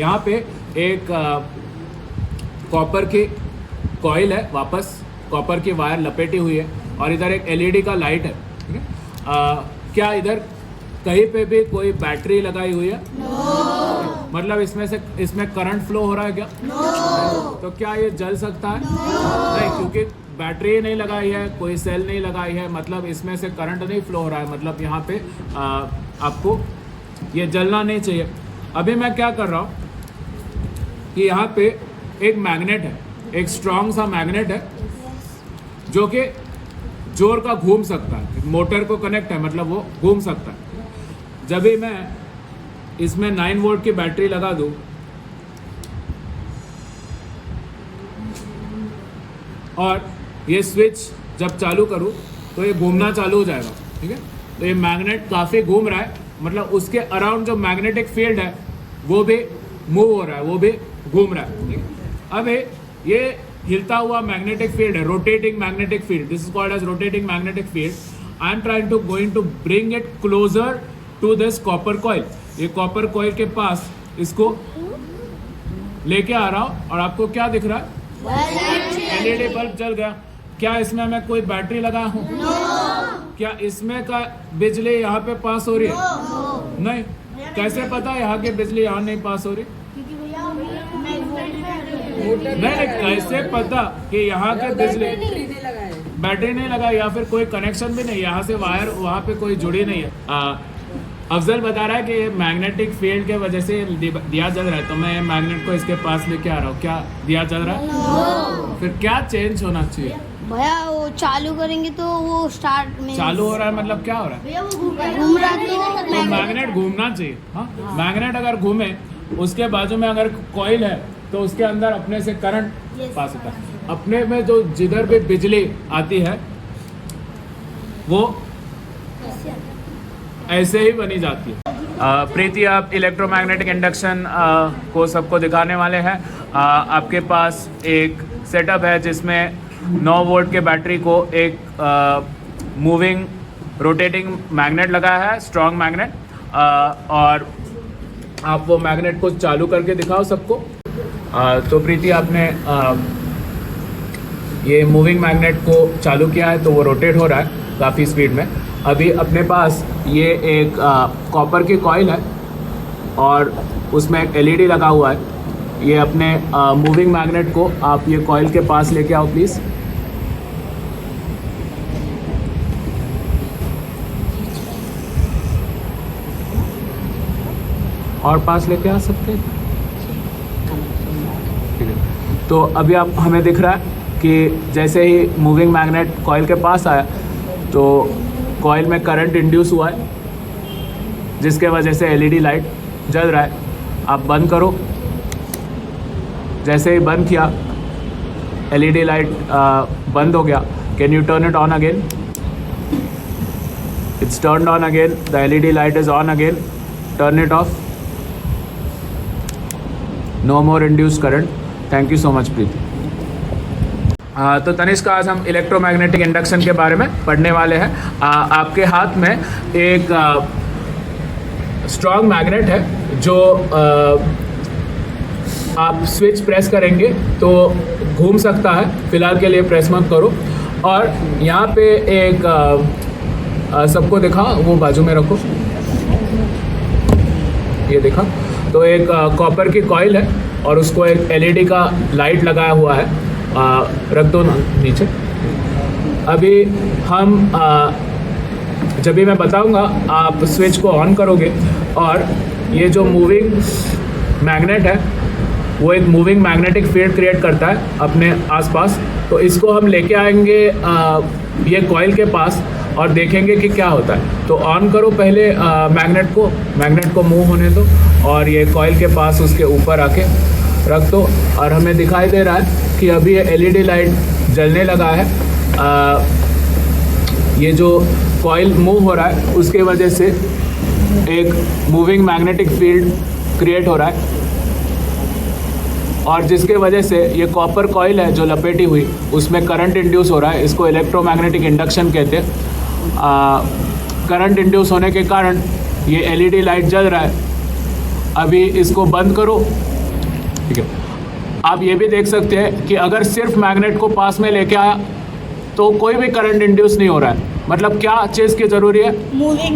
यहाँ पे एक कॉपर की कॉइल है, वापस कॉपर की वायर लपेटी हुई है और इधर एक एलईडी का लाइट है, ठीक है। क्या इधर कहीं पे भी कोई बैटरी लगाई हुई है? मतलब इसमें करंट फ्लो हो रहा है क्या? तो क्या ये जल सकता है? नहीं, क्योंकि बैटरी नहीं लगाई है, कोई सेल नहीं लगाई है, मतलब इसमें से करंट नहीं फ्लो हो रहा है, मतलब यहाँ पे आपको ये जलना नहीं चाहिए। अभी मैं क्या कर रहा हूँ कि यहाँ पे एक मैग्नेट है, एक स्ट्रॉन्ग सा मैग्नेट है जो कि जोर का घूम सकता है, मोटर को कनेक्ट है, मतलब वो घूम सकता है। जब भी मैं इसमें 9 वोल्ट की बैटरी लगा दूं और ये स्विच जब चालू करूं तो ये घूमना चालू हो जाएगा, ठीक है। तो ये मैग्नेट काफ़ी घूम रहा है, मतलब उसके अराउंड जो मैग्नेटिक फील्ड है वो भी मूव हो रहा है, वो भी घूम रहा है, ठीक है। अब ये हिलता हुआ मैग्नेटिक फील्ड है, rotating magnetic field, this is called as rotating magnetic field. I am trying to going to bring it closer to this copper coil. ये कॉपर कॉइल के पास इसको लेके आ रहा हूँ और आपको क्या दिख रहा है? एलईडी बल्ब जल गया। क्या इसमें मैं कोई बैटरी लगा हूँ? क्या इसमें का बिजली यहाँ पे पास हो रही है? नहीं। कैसे पता यहाँ की बिजली यहाँ नहीं पास हो रही? नहीं, कैसे पता कि यहाँ के बिजली बैटरी नहीं लगा या फिर कोई कनेक्शन भी नहीं, यहाँ से वायर वहाँ पे कोई जुड़ी नहीं है। अफजल बता रहा है कि मैग्नेटिक फील्ड के वजह से दिया जल रहा है, तो मैं मैग्नेट को इसके पास लेके आ रहा हूँ। क्या दिया जल रहा है? फिर क्या चेंज होना चाहिए भैया? वो चालू करेंगे तो वो स्टार्ट में चालू हो रहा है, मतलब क्या हो रहा है? घूम रहा तो मैग्नेट घूमना चाहिए। हाँ, मैग्नेट अगर घूमे, उसके बाजू में अगर कॉइल है तो उसके अंदर अपने से करंट पास होता है। अपने में जो जिधर भी बिजली आती है वो ऐसे ही बनी जाती है। प्रीति, आप इलेक्ट्रोमैग्नेटिक इंडक्शन को सबको दिखाने वाले हैं। आपके पास एक सेटअप है जिसमें 9 वोल्ट के बैटरी को एक मूविंग रोटेटिंग मैग्नेट लगाया है, स्ट्रॉन्ग मैग्नेट, और आप वो मैग्नेट को चालू करके दिखाओ सबको। तो प्रीति, आपने ये मूविंग मैग्नेट को चालू किया है तो वो रोटेट हो रहा है काफ़ी स्पीड में। अभी अपने पास ये एक कॉपर की कॉइल है और उसमें एक एलईडी लगा हुआ है। ये अपने मूविंग मैग्नेट को आप ये कॉइल के पास लेके आओ प्लीज़। और पास लेके आ सकते हैं? ठीक है। तो अभी आप हमें दिख रहा है कि जैसे ही मूविंग मैग्नेट कॉइल के पास आया तो कॉइल में करंट इंड्यूस हुआ है, जिसके वजह से एलईडी लाइट जल रहा है। आप बंद करो। जैसे ही बंद किया एलईडी लाइट बंद हो गया। Can you turn it on again? It's turned on again. The LED light is on again. Turn it off. No more induced current. Thank you so much Preeti. तो तनिष्क, आज हम इलेक्ट्रोमैग्नेटिक इंडक्शन के बारे में पढ़ने वाले हैं। आपके हाथ में एक स्ट्रॉन्ग मैग्नेट है जो आप स्विच प्रेस करेंगे तो घूम सकता है। फिलहाल के लिए प्रेस मत करो। और यहाँ पे एक सबको दिखा, वो बाजू में रखो, ये दिखा। तो एक कॉपर की कॉइल है और उसको एक एलईडी का लाइट लगाया हुआ है। रख दो ना नीचे। अभी हम जब भी मैं बताऊंगा आप स्विच को ऑन करोगे और ये जो मूविंग मैग्नेट है वो एक मूविंग मैग्नेटिक फील्ड क्रिएट करता है अपने आसपास। तो इसको हम लेके आएंगे ये कॉइल के पास और देखेंगे कि क्या होता है। तो ऑन करो पहले मैग्नेट को मूव होने दो और ये कॉइल के पास उसके ऊपर आके रख दो। और हमें दिखाई दे रहा है कि अभी ये एलईडी लाइट जलने लगा है। ये जो कॉइल मूव हो रहा है उसके वजह से एक मूविंग मैग्नेटिक फील्ड क्रिएट हो रहा है और जिसके वजह से ये कॉपर कॉइल है जो लपेटी हुई उसमें करंट इंड्यूस हो रहा है। इसको इलेक्ट्रोमैग्नेटिक इंडक्शन कहते हैं। करंट इंड्यूस होने के कारण ये एलईडी लाइट जल रहा है अभी इसको बंद करो, ठीक है। आप ये भी देख सकते हैं कि अगर सिर्फ मैग्नेट को पास में लेके आया तो कोई भी करंट इंड्यूस नहीं हो रहा है। मतलब क्या चीज़ की ज़रूरी है?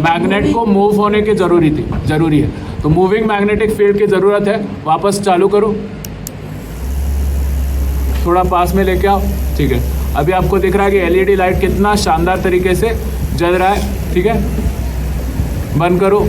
मैग्नेट को मूव होने की ज़रूरी है। तो मूविंग मैग्नेटिक फील्ड की ज़रूरत है। वापस चालू करो, थोड़ा पास में लेके आओ, ठीक है। अभी आपको दिख रहा है कि एलईडी लाइट कितना शानदार तरीके से जल रहा है, ठीक है। बंद करो।